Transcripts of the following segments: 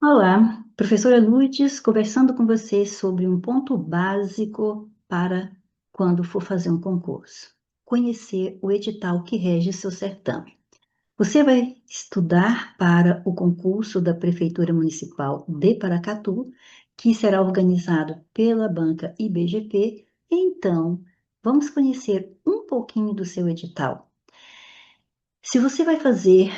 Olá, professora Lourdes, conversando com você sobre um ponto básico para quando for fazer um concurso. Conhecer o edital que rege seu certame. Você vai estudar para o concurso da Prefeitura Municipal de Paracatu, que será organizado pela banca IBGP. Então, vamos conhecer um pouquinho do seu edital. Se você vai fazer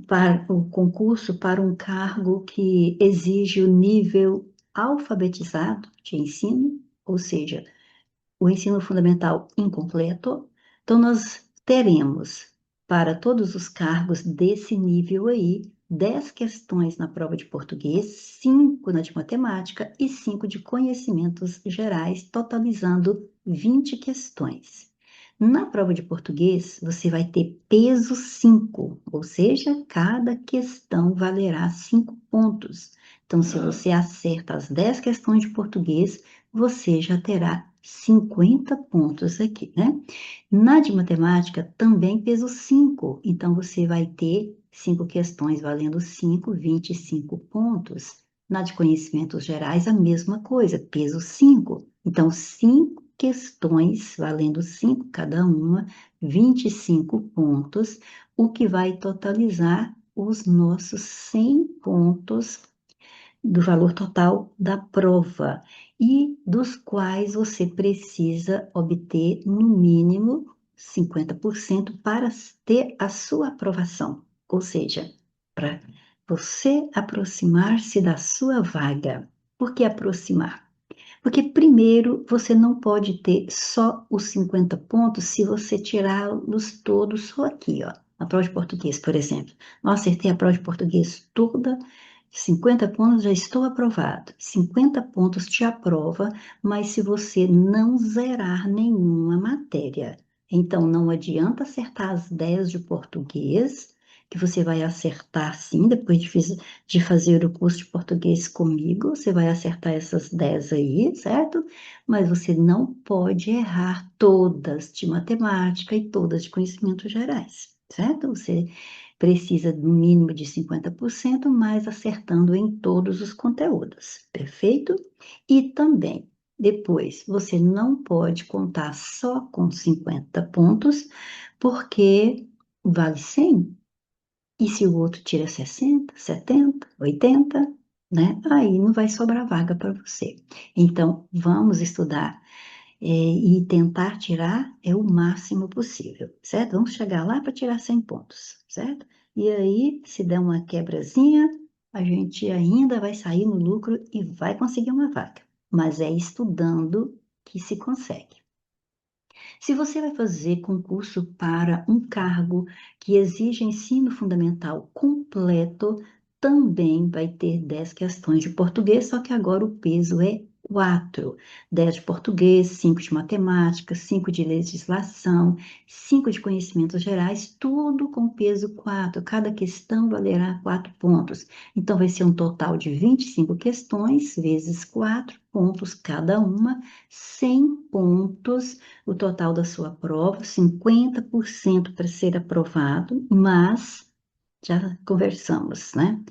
para o concurso para um cargo que exige o nível alfabetizado de ensino, ou seja, o ensino fundamental incompleto, então nós teremos para todos os cargos desse nível aí 10 questões na prova de português, 5 na de matemática e 5 de conhecimentos gerais, totalizando 20 questões. Na prova de português, você vai ter peso 5, ou seja, cada questão valerá 5 pontos. Então, se você acerta as 10 questões de português, você já terá 50 pontos aqui, né? Na de matemática, também peso 5. Então, você vai ter 5 questões valendo 5, 25 pontos. Na de conhecimentos gerais, a mesma coisa, peso 5. Então, 5 questões valendo 5 cada uma, 25 pontos, o que vai totalizar os nossos 100 pontos do valor total da prova e dos quais você precisa obter no mínimo 50% para ter a sua aprovação, ou seja, para você aproximar-se da sua vaga. Por que aproximar? Porque primeiro você não pode ter só os 50 pontos se você tirá-los todos só aqui, ó. Na prova de português, por exemplo. Não acertei a prova de português toda, 50 pontos já estou aprovado. 50 pontos te aprova, mas se você não zerar nenhuma matéria. Então, não adianta acertar as 10 de português, que você vai acertar sim, depois de fazer o curso de português comigo, você vai acertar essas 10 aí, certo? Mas você não pode errar todas de matemática e todas de conhecimentos gerais, certo? Você precisa no mínimo de 50%, mas acertando em todos os conteúdos, perfeito? E também, depois, você não pode contar só com 50 pontos, porque vale 100, e se o outro tira 60, 70, 80, né? Aí não vai sobrar vaga para você. Então, vamos estudar e tentar tirar o máximo possível, certo? Vamos chegar lá para tirar 100 pontos, certo? E aí, se der uma quebrazinha, a gente ainda vai sair no lucro e vai conseguir uma vaga. Mas é estudando que se consegue. Se você vai fazer concurso para um cargo que exige ensino fundamental completo, também vai ter 10 questões de português, só que agora o peso é 4. 10 de português, 5 de matemática, 5 de legislação, 5 de conhecimentos gerais, tudo com peso 4. Cada questão valerá 4 pontos. Então, vai ser um total de 25 questões, vezes 4 pontos cada uma, 100 pontos o total da sua prova, 50% para ser aprovado, mas já conversamos, né?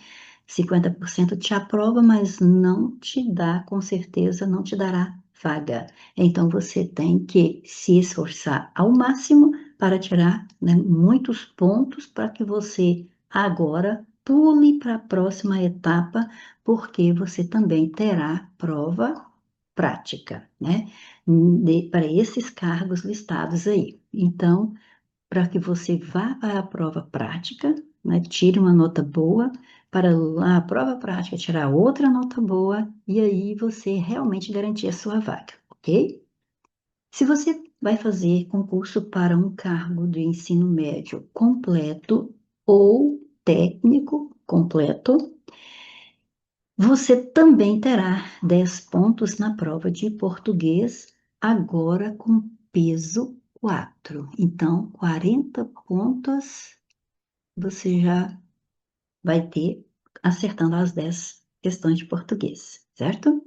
50% te aprova, mas não te dá, com certeza, não te dará vaga. Então, você tem que se esforçar ao máximo para tirar, né, muitos pontos para que você agora pule para a próxima etapa, porque você também terá prova prática, né? Para esses cargos listados aí. Então, para que você vá para a prova prática, né, tire uma nota boa, para a prova prática tirar outra nota boa, e aí você realmente garantir a sua vaga, ok? Se você vai fazer concurso para um cargo de ensino médio completo ou técnico completo, você também terá 10 pontos na prova de português, agora com peso 4. Então, 40 pontos você já vai ter acertando as 10 questões de português, certo?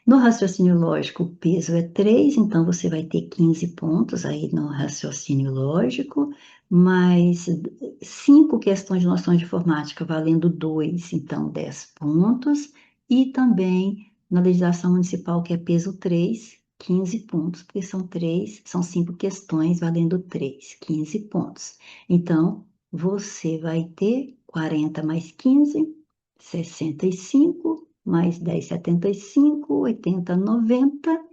No raciocínio lógico, o peso é 3, então você vai ter 15 pontos aí no raciocínio lógico. mais 5 questões de noção de informática valendo 2, então 10 pontos, e também na legislação municipal, que é peso 3, 15 pontos, porque são 5 questões valendo 3, 15 pontos. Então, você vai ter 40 mais 15, 65, mais 10, 75, 80, 90,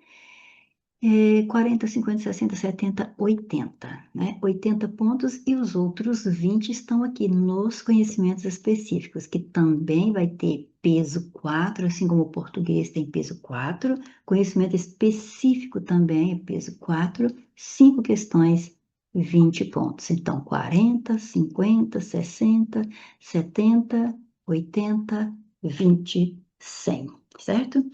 40, 50, 60, 70, 80, né? 80 pontos e os outros 20 estão aqui nos conhecimentos específicos, que também vai ter peso 4, assim como o português tem peso 4, conhecimento específico também é peso 4, 5 questões, 20 pontos. Então, 40, 50, 60, 70, 80, 20, 100, certo?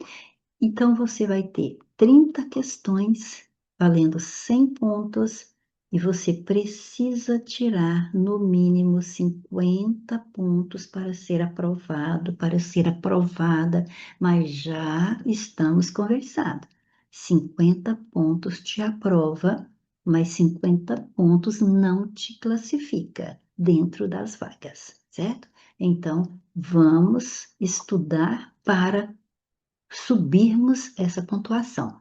Então, você vai ter 30 questões valendo 100 pontos e você precisa tirar no mínimo 50 pontos para ser aprovado, para ser aprovada, mas já estamos conversando. 50 pontos te aprova, mas 50 pontos não te classifica dentro das vagas, certo? Então, vamos estudar para subirmos essa pontuação.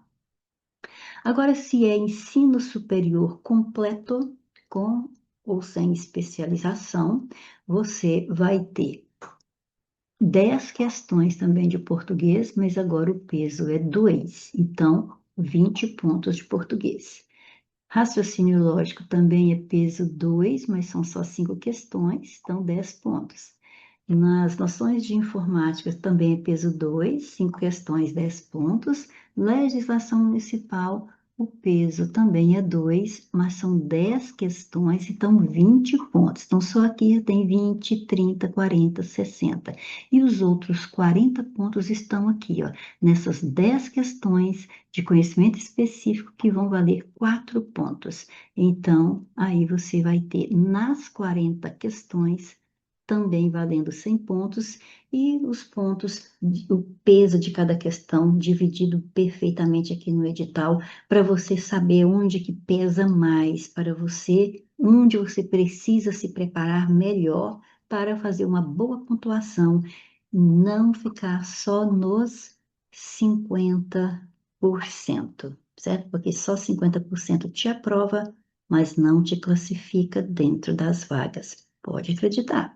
Agora, se é ensino superior completo, com ou sem especialização, você vai ter 10 questões também de português, mas agora o peso é 2, então 20 pontos de português. Raciocínio lógico também é peso 2, mas são só 5 questões, então 10 pontos. Nas noções de informática também é peso 2, 5 questões, 10 pontos. Legislação municipal, o peso também é 2, mas são 10 questões, então 20 pontos. Então, só aqui tem 20, 30, 40, 60. E os outros 40 pontos estão aqui, ó, nessas 10 questões de conhecimento específico que vão valer 4 pontos. Então, aí você vai ter nas 40 questões também valendo 100 pontos, e os pontos, o peso de cada questão dividido perfeitamente aqui no edital, para você saber onde que pesa mais, para você, onde você precisa se preparar melhor para fazer uma boa pontuação, não ficar só nos 50%, certo? Porque só 50% te aprova, mas não te classifica dentro das vagas. Pode acreditar.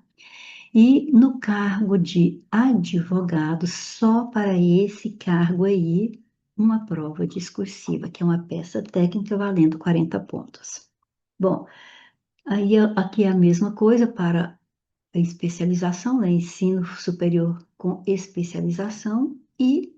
E no cargo de advogado, só para esse cargo aí, uma prova discursiva, que é uma peça técnica valendo 40 pontos. Bom, aí aqui é a mesma coisa para a especialização, né? Ensino superior com especialização, e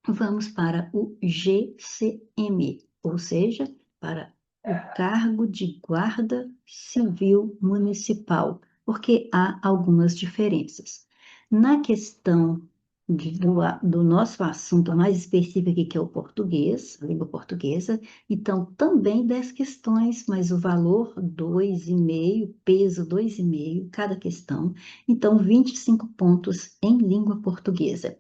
vamos para o GCM, ou seja, para o cargo de guarda civil municipal, porque há algumas diferenças. Na questão do nosso assunto mais específico aqui, que é o português, a língua portuguesa, então também 10 questões, mas o valor 2,5, peso 2,5 cada questão, então 25 pontos em língua portuguesa.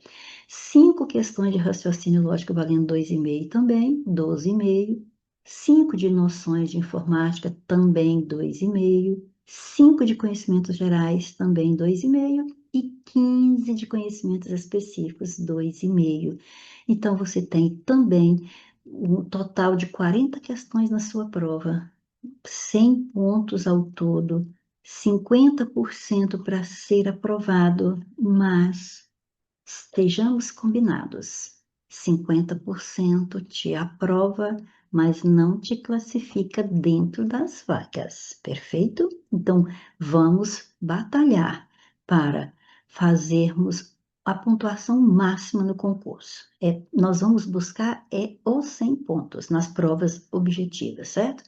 5 questões de raciocínio lógico valendo 2,5 também, 12,5. 5 de noções de informática, também 2,5. 5 de conhecimentos gerais, também 2,5. E 15 de conhecimentos específicos, 2,5. Então, você tem também um total de 40 questões na sua prova, 100 pontos ao todo, 50% para ser aprovado, mas estejamos combinados. 50% te aprova, mas não te classifica dentro das vagas, perfeito? Então, vamos batalhar para fazermos a pontuação máxima no concurso. Nós vamos buscar os 100 pontos nas provas objetivas, certo?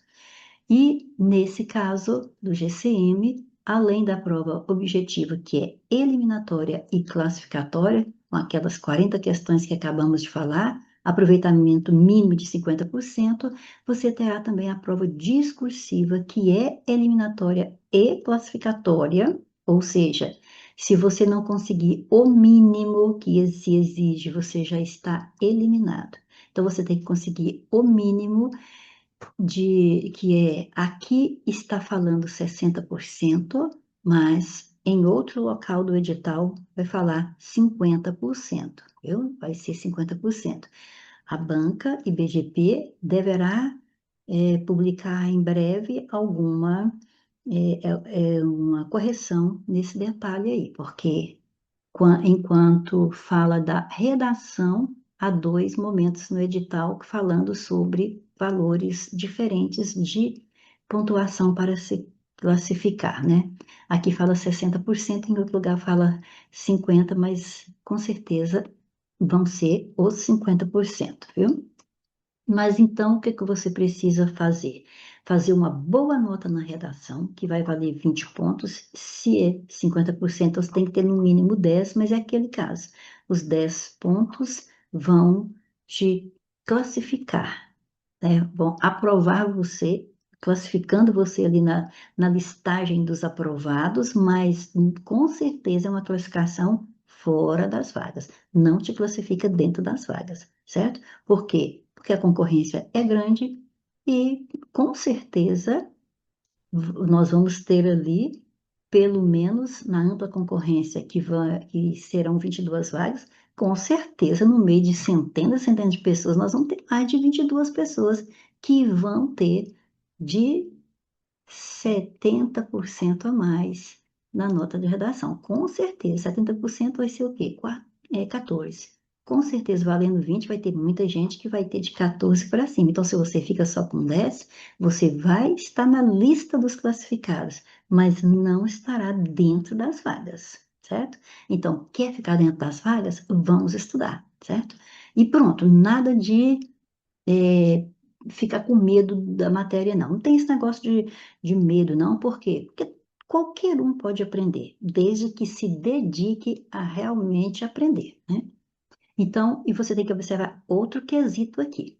E, nesse caso do GCM, além da prova objetiva, que é eliminatória e classificatória, com aquelas 40 questões que acabamos de falar, aproveitamento mínimo de 50%, você terá também a prova discursiva, que é eliminatória e classificatória, ou seja, se você não conseguir o mínimo que se exige, você já está eliminado. Então, você tem que conseguir o mínimo aqui está falando 60%, mas em outro local do edital vai falar 50%, viu? Vai ser 50%. A banca IBGP deverá publicar em breve uma correção nesse detalhe aí, porque enquanto fala da redação, há dois momentos no edital falando sobre valores diferentes de pontuação para se classificar, né? Aqui fala 60%, em outro lugar fala 50%, mas com certeza vão ser os 50%, viu? Mas então, o que que você precisa fazer? Fazer uma boa nota na redação, que vai valer 20 pontos. Se é 50%, você tem que ter no mínimo 10, mas é aquele caso. Os 10 pontos vão te classificar, né? Vão aprovar você, classificando você ali na listagem dos aprovados, mas com certeza é uma classificação fora das vagas. Não te classifica dentro das vagas, certo? Por quê? Porque a concorrência é grande e, com certeza, nós vamos ter ali, pelo menos na ampla concorrência, que serão 22 vagas, com certeza, no meio de centenas e centenas de pessoas, nós vamos ter mais de 22 pessoas que vão ter de 70% a mais na nota de redação. Com certeza, 70% vai ser o quê? 14. Com certeza, valendo 20, vai ter muita gente que vai ter de 14 para cima. Então, se você fica só com 10, você vai estar na lista dos classificados, mas não estará dentro das vagas, certo? Então, quer ficar dentro das vagas? Vamos estudar, certo? E pronto, nada de é, ficar com medo da matéria, não. Não tem esse negócio de medo, não. Por quê? Porque qualquer um pode aprender, desde que se dedique a realmente aprender, né? Então, e você tem que observar outro quesito aqui,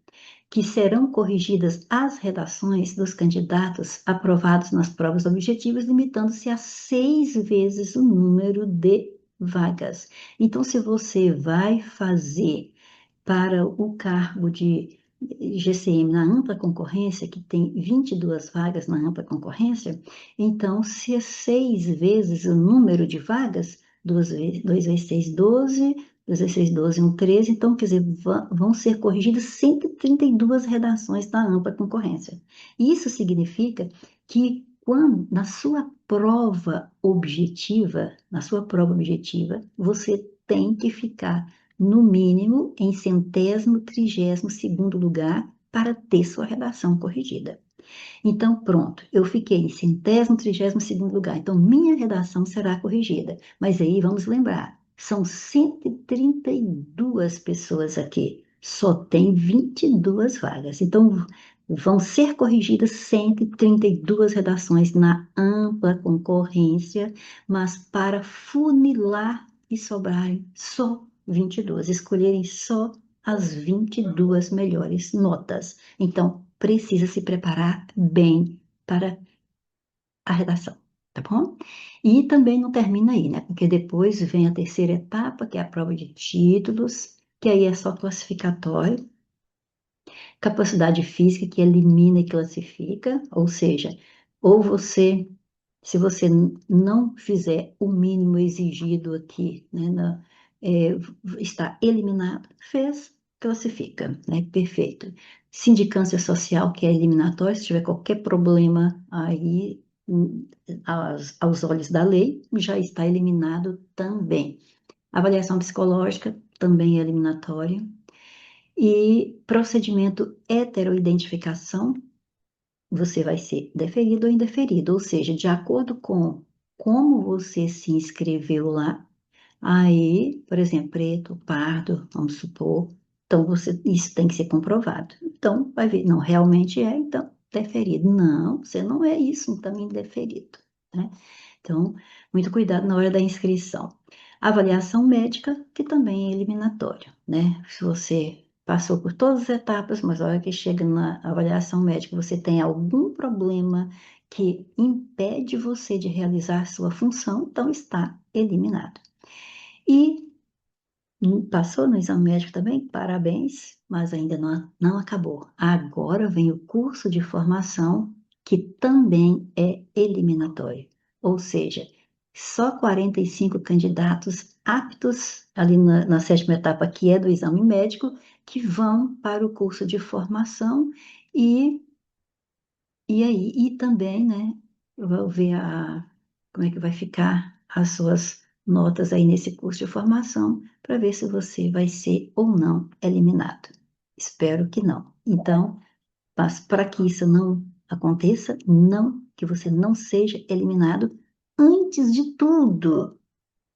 que serão corrigidas as redações dos candidatos aprovados nas provas objetivas, limitando-se a 6 vezes o número de vagas. Então, se você vai fazer para o cargo de GCM na ampla concorrência, que tem 22 vagas na ampla concorrência, então, se é 6 vezes o número de vagas, 2 vezes 6, 12, 2 vezes 6, 12, 13, então, quer dizer, vão ser corrigidas 132 redações da ampla concorrência. Isso significa que quando, na sua prova objetiva, você tem que ficar no mínimo em centésimo, 32º lugar para ter sua redação corrigida. Então, pronto, eu fiquei em centésimo, 32º lugar. Então, minha redação será corrigida. Mas aí, vamos lembrar, são 132 pessoas aqui. Só tem 22 vagas. Então, vão ser corrigidas 132 redações na ampla concorrência, mas para funilar e sobrarem só 22, escolherem só as 22 melhores notas. Então, precisa se preparar bem para a redação, tá bom? E também não termina aí, né? Porque depois vem a terceira etapa, que é a prova de títulos, que aí é só classificatório, capacidade física, que elimina e classifica, ou seja, ou você, se você não fizer o mínimo exigido aqui, né, é, está eliminado, fez, classifica, né, perfeito. Sindicância social, que é eliminatória, se tiver qualquer problema aí, aos olhos da lei, já está eliminado também. Avaliação psicológica, também é eliminatória. E procedimento heteroidentificação, você vai ser deferido ou indeferido, ou seja, de acordo com como você se inscreveu lá, aí, por exemplo, preto, pardo, vamos supor, então isso tem que ser comprovado. Então, vai ver, não, realmente é, então, deferido. Não, você não é isso, então, indeferido, né? Então, muito cuidado na hora da inscrição. Avaliação médica, que também é eliminatória, né? Se você passou por todas as etapas, mas a hora que chega na avaliação médica, você tem algum problema que impede você de realizar sua função, então está eliminado. E Passou no exame médico também? Parabéns, mas ainda não acabou. Agora vem o curso de formação, que também é eliminatório. Ou seja, só 45 candidatos aptos, ali na sétima etapa, que é do exame médico, que vão para o curso de formação e e também, né, eu vou ver como é que vai ficar as suas notas aí nesse curso de formação, para ver se você vai ser ou não eliminado. Espero que não. Então, mas para que isso não aconteça, que você não seja eliminado, antes de tudo,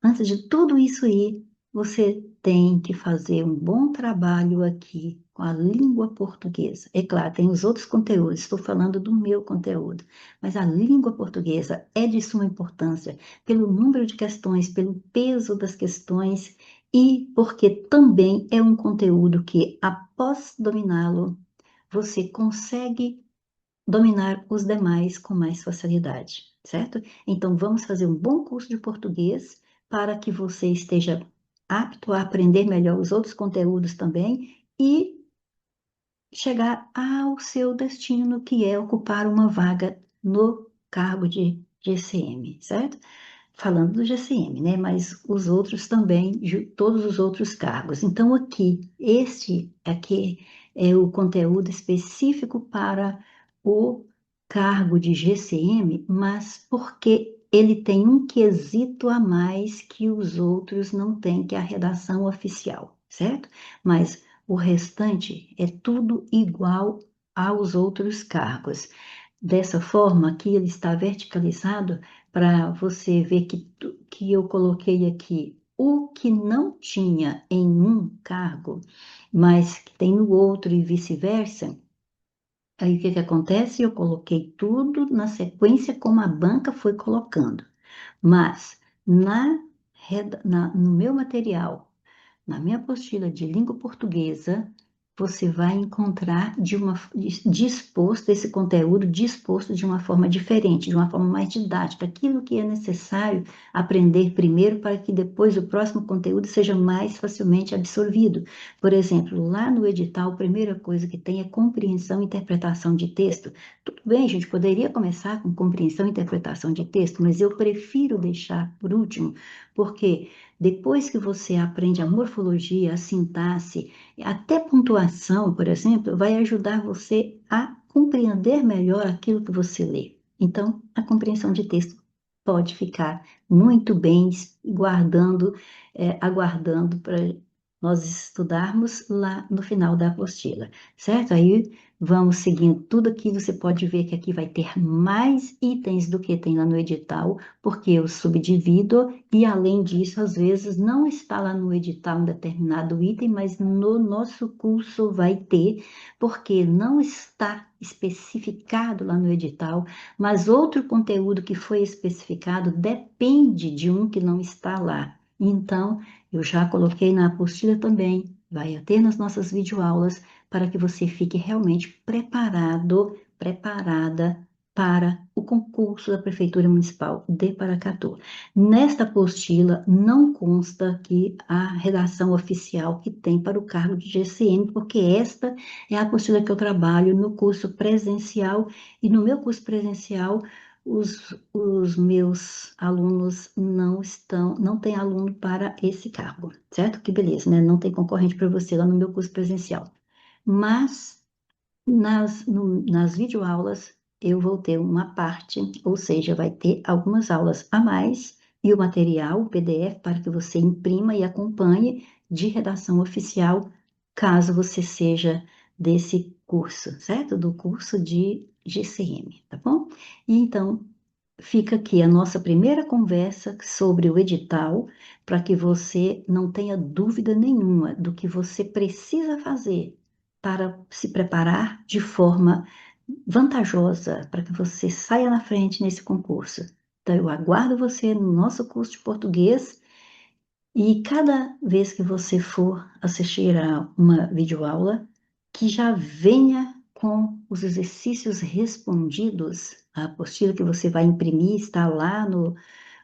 antes de tudo isso aí, você tem que fazer um bom trabalho aqui com a língua portuguesa. É claro, tem os outros conteúdos, estou falando do meu conteúdo, mas a língua portuguesa é de suma importância pelo número de questões, pelo peso das questões e porque também é um conteúdo que, após dominá-lo, você consegue dominar os demais com mais facilidade, certo? Então, vamos fazer um bom curso de português para que você esteja apto a aprender melhor os outros conteúdos também e chegar ao seu destino, que é ocupar uma vaga no cargo de GCM, certo? Falando do GCM, né? Mas os outros também, todos os outros cargos. Então, este aqui é o conteúdo específico para o cargo de GCM, mas porque ele tem um quesito a mais que os outros não têm, que é a redação oficial, certo? Mas o restante é tudo igual aos outros cargos. Dessa forma, aqui ele está verticalizado para você ver que eu coloquei aqui o que não tinha em um cargo, mas que tem no outro e vice-versa. Aí o que que acontece? Eu coloquei tudo na sequência como a banca foi colocando. Mas no meu material, na minha apostila de língua portuguesa, você vai encontrar disposto esse conteúdo disposto de uma forma diferente, de uma forma mais didática, aquilo que é necessário aprender primeiro para que depois o próximo conteúdo seja mais facilmente absorvido. Por exemplo, lá no edital, a primeira coisa que tem é compreensão e interpretação de texto. Tudo bem, a gente poderia começar com compreensão e interpretação de texto, mas eu prefiro deixar por último, porque depois que você aprende a morfologia, a sintaxe, até pontuação, por exemplo, vai ajudar você a compreender melhor aquilo que você lê. Então, a compreensão de texto pode ficar muito bem aguardando para nós estudarmos lá no final da apostila, certo? Aí vamos seguindo tudo aqui, você pode ver que aqui vai ter mais itens do que tem lá no edital, porque eu subdivido e, além disso, às vezes não está lá no edital um determinado item, mas no nosso curso vai ter, porque não está especificado lá no edital, mas outro conteúdo que foi especificado depende de um que não está lá. Então, eu já coloquei na apostila também, vai ter nas nossas videoaulas, para que você fique realmente preparada para o concurso da Prefeitura Municipal de Paracatu. Nesta apostila não consta aqui a redação oficial que tem para o cargo de GCM, porque esta é a apostila que eu trabalho no curso presencial, e no meu curso presencial os meus alunos não tem aluno para esse cargo, certo? Que beleza, né? Não tem concorrente para você lá no meu curso presencial. Mas nas videoaulas eu vou ter uma parte, ou seja, vai ter algumas aulas a mais e o material, o PDF, para que você imprima e acompanhe de redação oficial, caso você seja desse curso, certo? Do curso de GCM, tá bom? E então, fica aqui a nossa primeira conversa sobre o edital, para que você não tenha dúvida nenhuma do que você precisa fazer para se preparar de forma vantajosa, para que você saia na frente nesse concurso. Então, eu aguardo você no nosso curso de português e cada vez que você for assistir a uma videoaula, que já venha com os exercícios respondidos, a apostila que você vai imprimir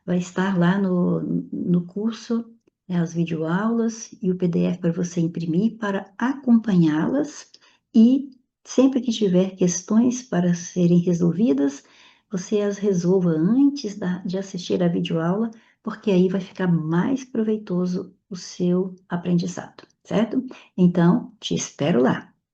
vai estar lá no curso, né, as videoaulas e o PDF para você imprimir para acompanhá-las e sempre que tiver questões para serem resolvidas, você as resolva antes de assistir a videoaula, porque aí vai ficar mais proveitoso o seu aprendizado, certo? Então, te espero lá.